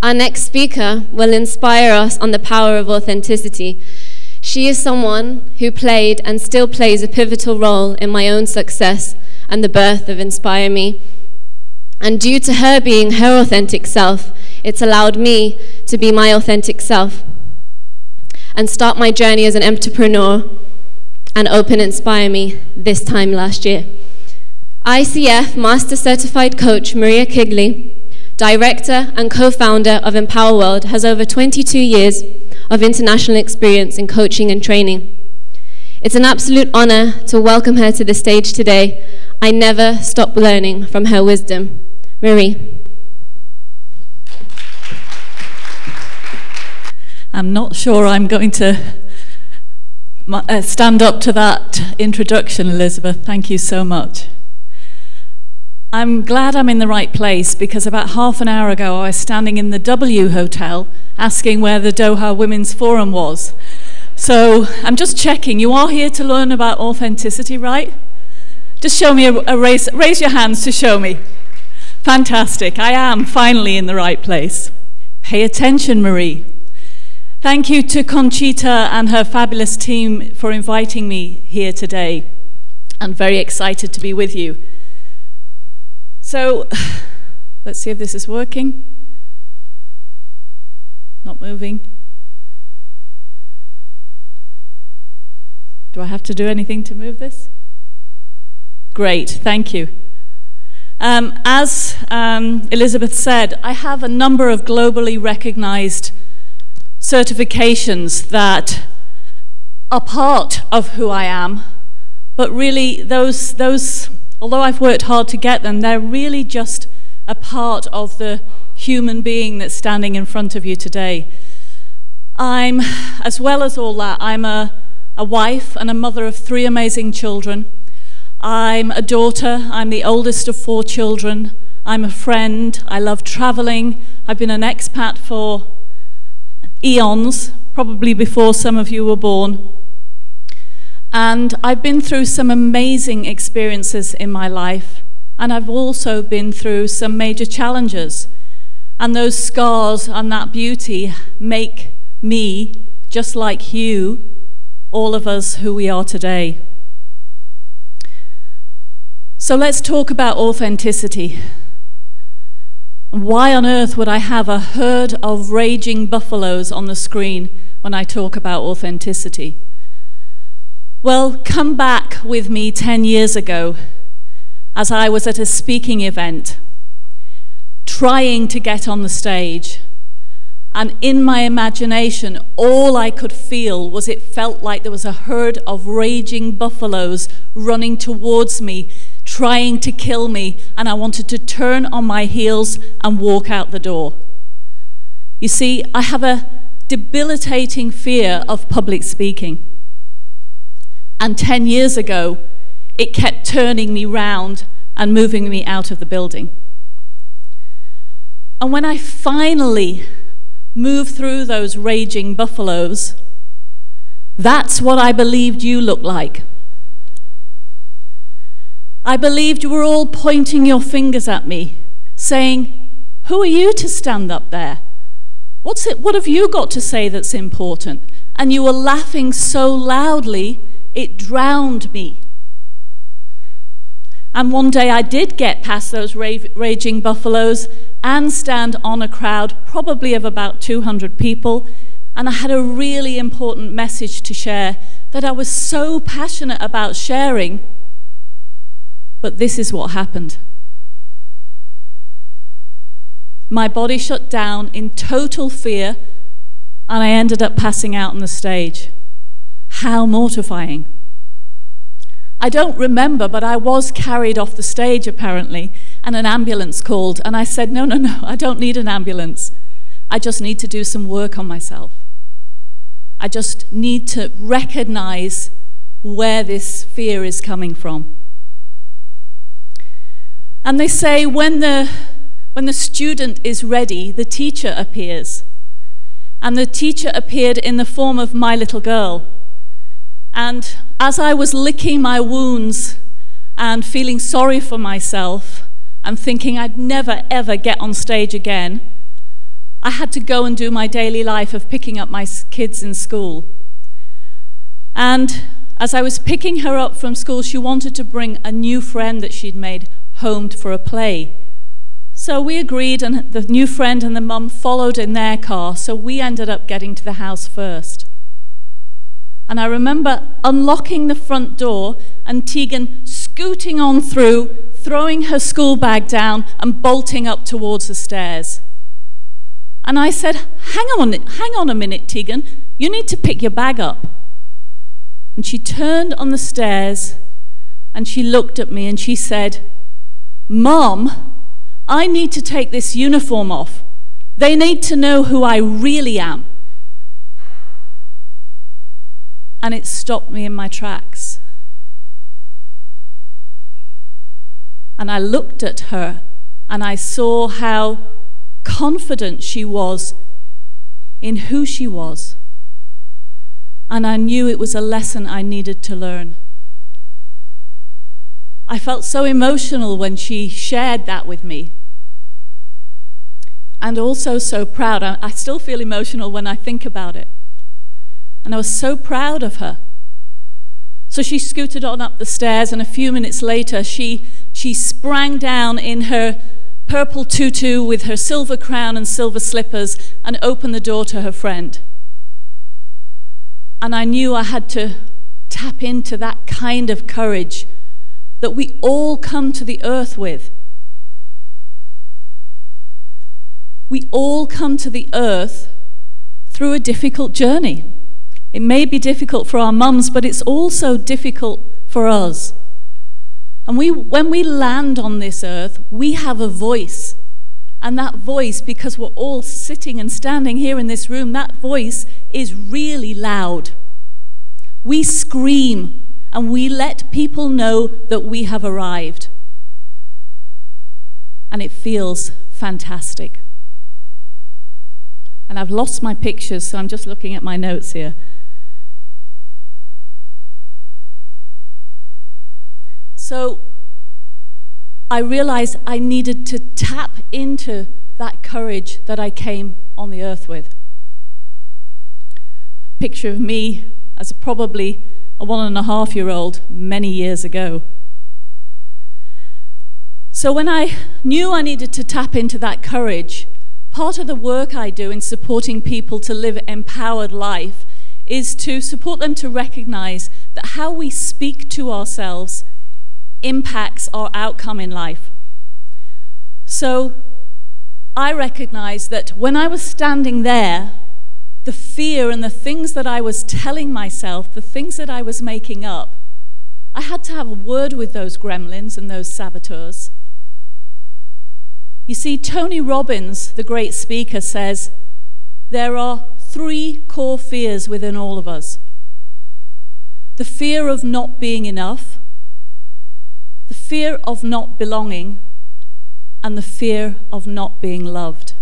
Our next speaker will inspire us on the power of authenticity. She is someone who played and still plays a pivotal role in my own success and the birth of Inspire Me. And due to her being her authentic self, it's allowed me to be my authentic self and start my journey as an entrepreneur and open Inspire Me this time last year. ICF Master Certified Coach Maria Quigley, Director and co-founder of Empower World, has over 22 years of international experience in coaching and training. It's an absolute honor to welcome her to the stage today. I never stop learning from her wisdom. Marie. I'm not sure I'm going to stand up to that introduction, Elizabeth. Thank you so much. I'm glad I'm in the right place, because about half an hour ago I was standing in the W Hotel asking where the Doha Women's Forum was. So I'm just checking. You are here to learn about authenticity, right? Just show me raise your hands to show me. Fantastic. I am finally in the right place. Pay attention, Marie. Thank you to Conchita and her fabulous team for inviting me here today. I'm very excited to be with you. So, let's see if this is working. Not moving. Do I have to do anything to move this? Great, thank you. As Elizabeth said, I have a number of globally recognized certifications that are part of who I am, but really those, although I've worked hard to get them, they're really just a part of the human being that's standing in front of you today. As well as all that, I'm a wife and a mother of 3 amazing children. I'm a daughter. I'm the oldest of 4 children. I'm a friend. I love traveling. I've been an expat for eons, probably before some of you were born. And I've been through some amazing experiences in my life, and I've also been through some major challenges. And those scars and that beauty make me, just like you, all of us, who we are today. So let's talk about authenticity. Why on earth would I have a herd of raging buffaloes on the screen when I talk about authenticity? Well, come back with me 10 years ago as I was at a speaking event, trying to get on the stage. And in my imagination, all I could feel was it felt like there was a herd of raging buffaloes running towards me, trying to kill me, and I wanted to turn on my heels and walk out the door. You see, I have a debilitating fear of public speaking. And 10 years ago, it kept turning me round and moving me out of the building. And when I finally moved through those raging buffaloes, that's what I believed you looked like. I believed you were all pointing your fingers at me, saying, "Who are you to stand up there? What have you got to say that's important?" And you were laughing so loudly, it drowned me. And one day I did get past those raging buffaloes and stand on a crowd, probably of about 200 people, and I had a really important message to share that I was so passionate about sharing. But this is what happened. My body shut down in total fear, and I ended up passing out on the stage. How mortifying. I don't remember, but I was carried off the stage apparently, and an ambulance called, and I said, no, I don't need an ambulance. I just need to do some work on myself. I just need to recognize where this fear is coming from. And they say when the student is ready, the teacher appears. And the teacher appeared in the form of my little girl. And as I was licking my wounds and feeling sorry for myself and thinking I'd never ever get on stage again, I had to go and do my daily life of picking up my kids in school. And as I was picking her up from school, she wanted to bring a new friend that she'd made home for a play. So we agreed, and the new friend and the mum followed in their car, so we ended up getting to the house first. And I remember unlocking the front door and Tegan scooting on through, throwing her school bag down and bolting up towards the stairs. And I said, hang on a minute, Tegan, you need to pick your bag up. And she turned on the stairs and she looked at me and she said, Mom, I need to take this uniform off. They need to know who I really am. And it stopped me in my tracks. And I looked at her and I saw how confident she was in who she was. And I knew it was a lesson I needed to learn. I felt so emotional when she shared that with me. And also so proud. I still feel emotional when I think about it. And I was so proud of her. So she scooted on up the stairs, and a few minutes later she sprang down in her purple tutu with her silver crown and silver slippers and opened the door to her friend. And I knew I had to tap into that kind of courage that we all come to the earth with. We all come to the earth through a difficult journey. It may be difficult for our mums, but it's also difficult for us. And when we land on this earth, we have a voice. And that voice, because we're all sitting and standing here in this room, that voice is really loud. We scream and we let people know that we have arrived. And it feels fantastic. And I've lost my pictures, so I'm just looking at my notes here. So I realized I needed to tap into that courage that I came on the earth with. A picture of me as probably a 1.5-year-old many years ago. So when I knew I needed to tap into that courage, part of the work I do in supporting people to live an empowered life is to support them to recognize that how we speak to ourselves impacts our outcome in life. So I recognized that when I was standing there, the fear and the things that I was telling myself, the things that I was making up, I had to have a word with those gremlins and those saboteurs. You see, Tony Robbins, the great speaker, says there are 3 core fears within all of us. The fear of not being enough, the fear of not belonging, and the fear of not being loved.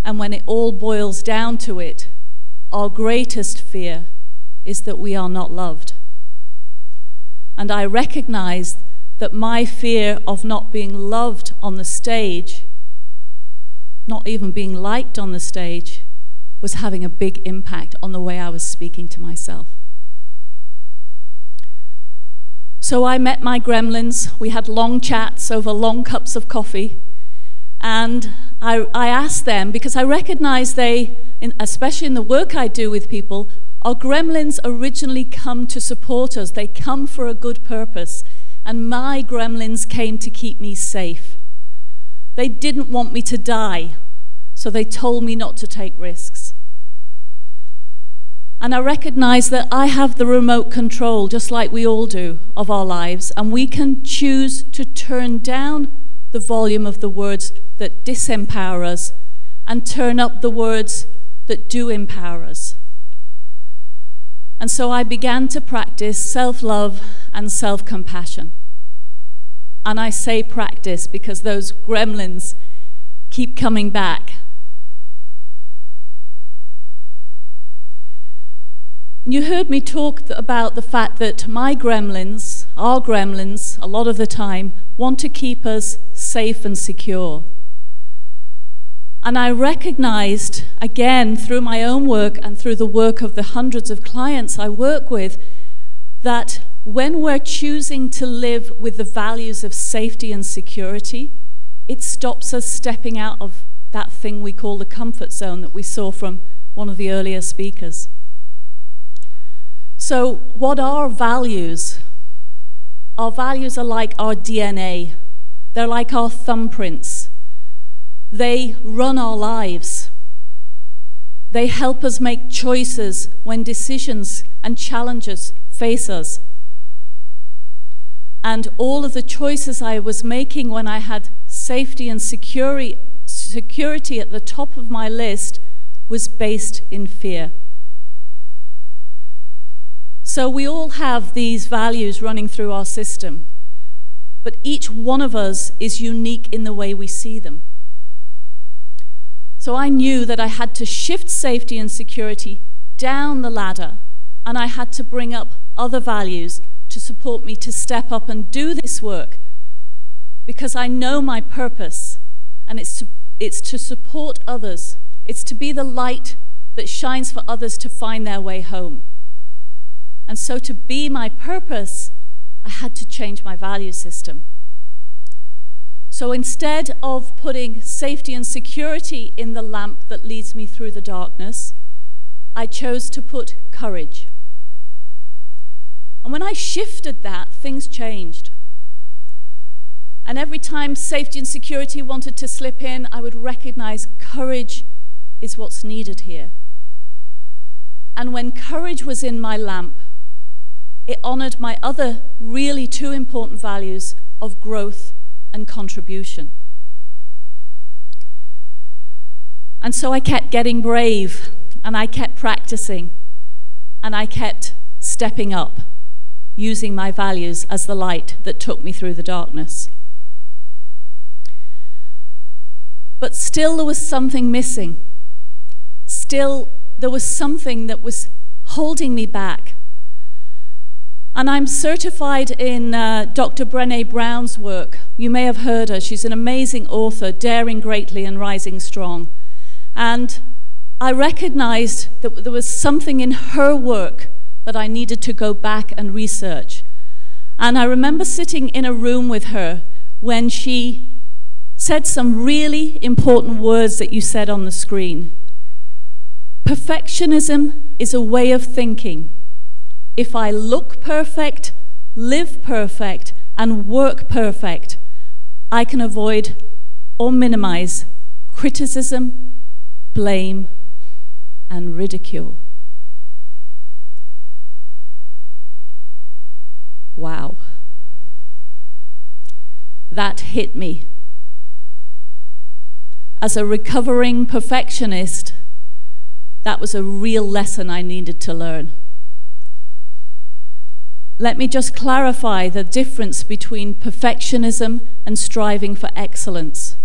And when it all boils down to it, our greatest fear is that we are not loved. And I recognize that my fear of not being loved on the stage, not even being liked on the stage, was having a big impact on the way I was speaking to myself. So I met my gremlins. We had long chats over long cups of coffee. And I asked them, because I recognize especially in the work I do with people, our gremlins originally come to support us. They come for a good purpose. And my gremlins came to keep me safe. They didn't want me to die, so they told me not to take risks. And I recognize that I have the remote control, just like we all do, of our lives, and we can choose to turn down the volume of the words that disempower us and turn up the words that do empower us. And so I began to practice self-love and self-compassion. And I say practice because those gremlins keep coming back. And you heard me talk about the fact that my gremlins, our gremlins, a lot of the time, want to keep us safe and secure. And I recognized, again, through my own work and through the work of the hundreds of clients I work with, that when we're choosing to live with the values of safety and security, it stops us stepping out of that thing we call the comfort zone that we saw from one of the earlier speakers. So what are values? Our values are like our DNA. They're like our thumbprints. They run our lives. They help us make choices when decisions and challenges face us. And all of the choices I was making when I had safety and security at the top of my list was based in fear. So we all have these values running through our system, but each one of us is unique in the way we see them. So I knew that I had to shift safety and security down the ladder, and I had to bring up other values to support me to step up and do this work, because I know my purpose, and it's to support others. It's to be the light that shines for others to find their way home. And so to be my purpose, I had to change my value system. So instead of putting safety and security in the lamp that leads me through the darkness, I chose to put courage. And when I shifted that, things changed. And every time safety and security wanted to slip in, I would recognize courage is what's needed here. And when courage was in my lamp, it honored my other really two important values of growth and contribution. And so I kept getting brave, and I kept practicing, and I kept stepping up, using my values as the light that took me through the darkness. But still there was something missing. Still there was something that was holding me back. And I'm certified in Dr. Brené Brown's work. You may have heard her. She's an amazing author, Daring Greatly and Rising Strong. And I recognized that there was something in her work that I needed to go back and research. And I remember sitting in a room with her when she said some really important words that you said on the screen. Perfectionism is a way of thinking. If I look perfect, live perfect, and work perfect, I can avoid or minimize criticism, blame, and ridicule. Wow. That hit me. As a recovering perfectionist, that was a real lesson I needed to learn. Let me just clarify the difference between perfectionism and striving for excellence.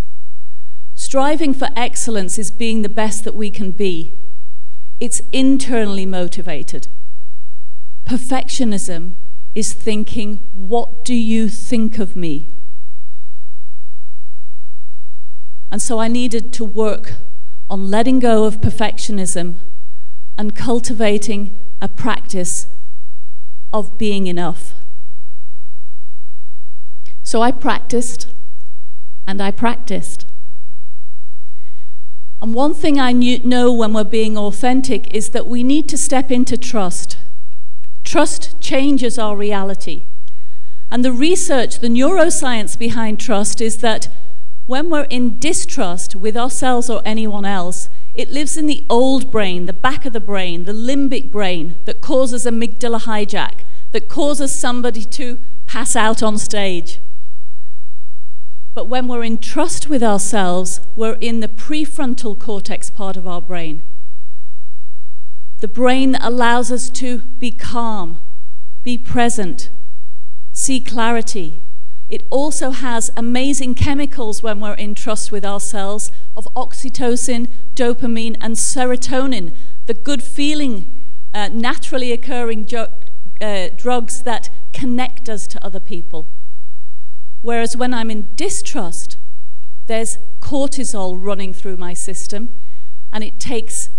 Striving for excellence is being the best that we can be. It's internally motivated. Perfectionism is thinking, what do you think of me? And so I needed to work on letting go of perfectionism and cultivating a practice of being enough. So I practiced, and I practiced. And one thing I know when we're being authentic is that we need to step into trust. Trust changes our reality. And the research, the neuroscience behind trust is that when we're in distrust with ourselves or anyone else, it lives in the old brain, the back of the brain, the limbic brain that causes amygdala hijack, that causes somebody to pass out on stage. But when we're in trust with ourselves, we're in the prefrontal cortex part of our brain. The brain that allows us to be calm, be present, see clarity. It also has amazing chemicals when we're in trust with ourselves of oxytocin, dopamine, and serotonin, the good feeling, naturally occurring drugs that connect us to other people. Whereas when I'm in distrust, There's cortisol running through my system, and it takes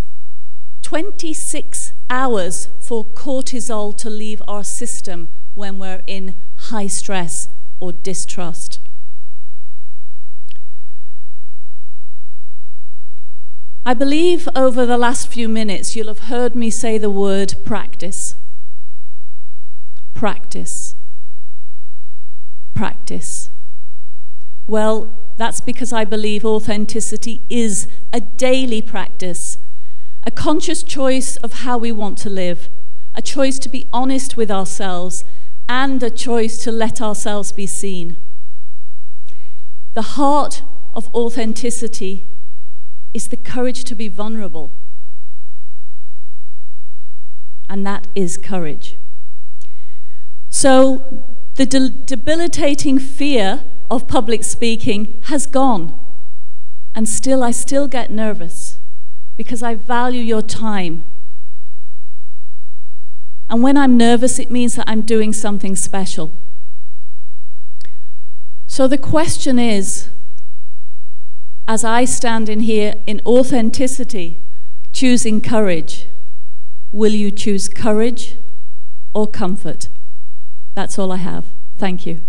26 hours for cortisol to leave our system when we're in high stress or distrust. I believe over the last few minutes you'll have heard me say the word practice. Practice. Practice. Well, that's because I believe authenticity is a daily practice, a conscious choice of how we want to live, a choice to be honest with ourselves, and a choice to let ourselves be seen. The heart of authenticity is the courage to be vulnerable. And that is courage. So the debilitating fear of public speaking has gone. And I still get nervous because I value your time. And when I'm nervous, it means that I'm doing something special. So the question is, as I stand in here in authenticity, choosing courage, will you choose courage or comfort? That's all I have. Thank you.